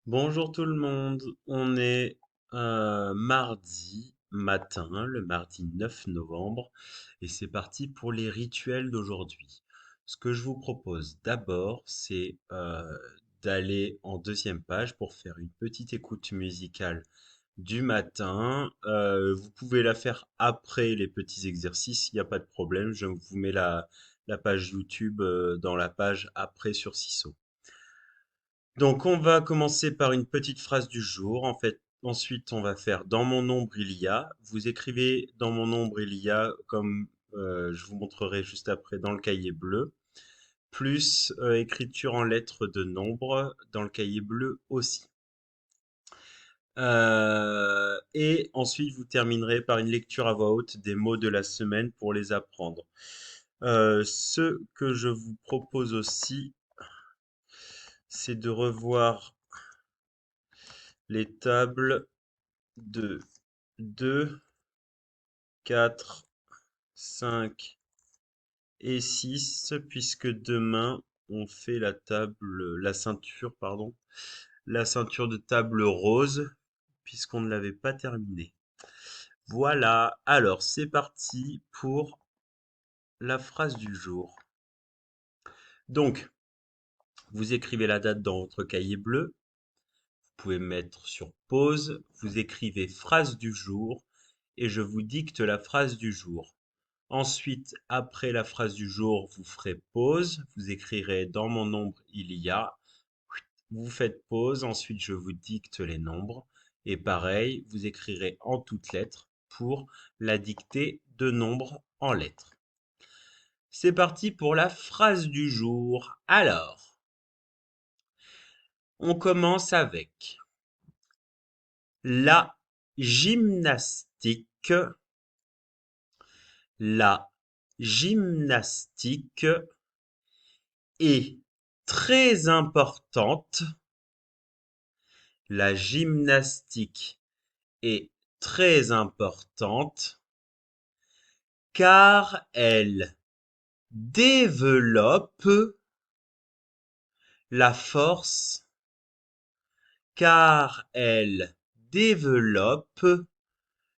Bonjour tout le monde, on est mardi matin, le mardi 9 novembre, et c'est parti pour les rituels d'aujourd'hui. Ce que je vous propose d'abord, c'est d'aller en deuxième page pour faire une petite écoute musicale du matin. Vous pouvez la faire après les petits exercices, il n'y a pas de problème, je vous mets la page YouTube dans la page après sur Ciso. Donc, on va commencer par une petite phrase du jour. En fait, ensuite, on va faire dans mon ombre il y a. Vous écrivez dans mon ombre il y a comme je vous montrerai juste après dans le cahier bleu, plus écriture en lettres de nombre dans le cahier bleu aussi. Et ensuite, vous terminerez par une lecture à voix haute des mots de la semaine pour les apprendre. Ce que je vous propose aussi, c'est de revoir les tables de 2, 4, 5 et 6, puisque demain on fait la ceinture, pardon, la ceinture de table rose, puisqu'on ne l'avait pas terminée. Voilà, alors c'est parti pour la phrase du jour. Donc, vous écrivez la date dans votre cahier bleu, vous pouvez mettre sur pause, vous écrivez phrase du jour, et je vous dicte la phrase du jour. Ensuite, après la phrase du jour, vous ferez pause. Vous écrirez dans mon nombre il y a. Vous faites pause. Ensuite, je vous dicte les nombres. Et pareil, vous écrirez en toutes lettres pour la dictée de nombres en lettres. C'est parti pour la phrase du jour. Alors, on commence avec la gymnastique. La gymnastique est très importante. La gymnastique est très importante car elle développe la force, car elle développe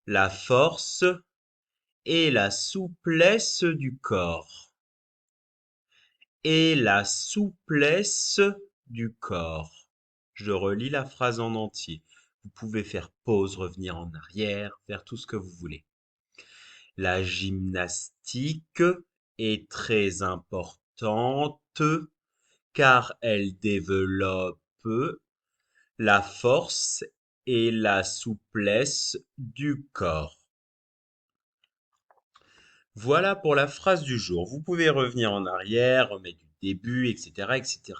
la force et la souplesse du corps. Et la souplesse du corps. Je relis la phrase en entier. Vous pouvez faire pause, revenir en arrière, faire tout ce que vous voulez. La gymnastique est très importante car elle développe la force et la souplesse du corps. Voilà pour la phrase du jour. Vous pouvez revenir en arrière, remettre du début, etc., etc.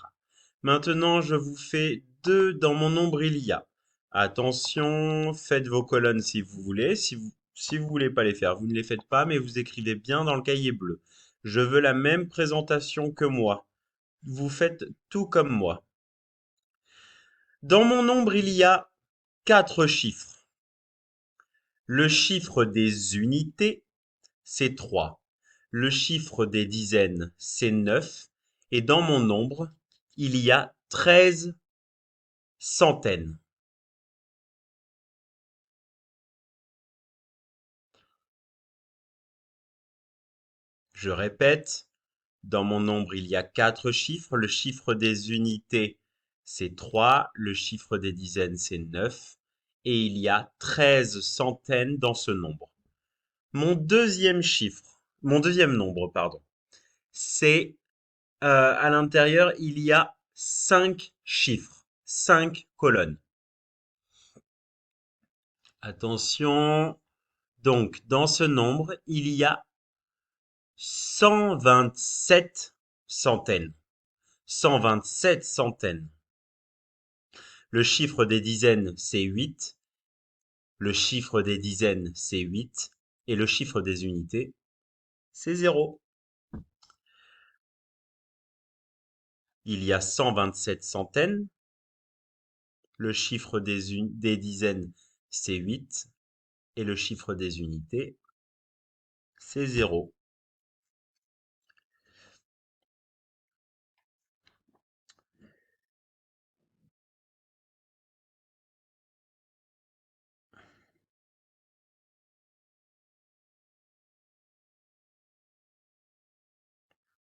Maintenant, je vous fais deux dans mon nombre il y a. Attention, faites vos colonnes si vous voulez. Si vous voulez pas les faire, vous ne les faites pas, mais vous écrivez bien dans le cahier bleu. Je veux la même présentation que moi. Vous faites tout comme moi. Dans mon nombre, il y a quatre chiffres. Le chiffre des unités, c'est 3. Le chiffre des dizaines, c'est 9. Et dans mon nombre, il y a 13 centaines. Je répète, dans mon nombre, il y a quatre chiffres. Le chiffre des unités, c'est 3. Le chiffre des dizaines, c'est 9. Et il y a 13 centaines dans ce nombre. Mon deuxième nombre, pardon, c'est à l'intérieur, il y a 5 chiffres, 5 colonnes. Attention, donc dans ce nombre, il y a 127 centaines. 127 centaines. Le chiffre des dizaines, c'est 8. Le chiffre des dizaines, c'est 8. Et le chiffre des unités, c'est 0. Il y a 127 centaines. Le chiffre des dizaines, c'est 8. Et le chiffre des unités, c'est 0.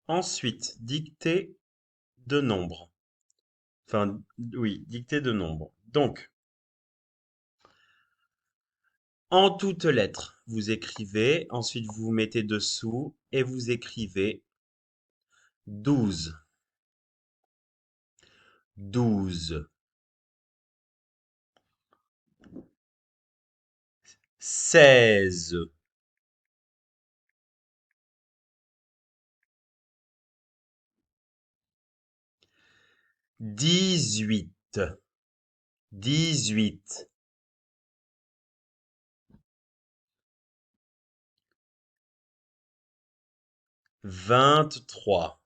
Ensuite, dictée de nombres. Enfin, oui, dictée de nombres. Donc, en toutes lettres, vous écrivez, ensuite vous vous mettez dessous et vous écrivez 12, 12, 16, 18, 18, 23,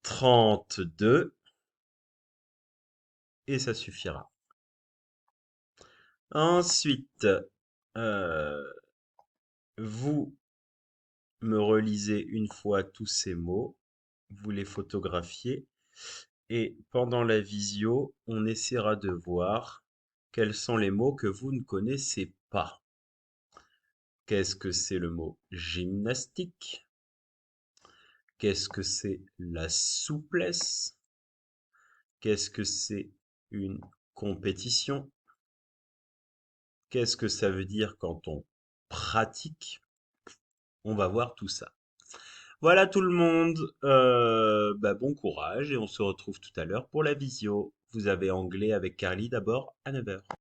32 et ça suffira. Ensuite, euh, vous me relisez une fois tous ces mots, vous les photographiez et pendant la visio, on essaiera de voir quels sont les mots que vous ne connaissez pas. Qu'est-ce que c'est le mot gymnastique? Qu'est-ce que c'est la souplesse? Qu'est-ce que c'est une compétition? Qu'est-ce que ça veut dire quand on pratique? On va voir tout ça. Voilà tout le monde. Bah, bon courage et on se retrouve tout à l'heure pour la visio. Vous avez anglais avec Carly d'abord à 9 heures.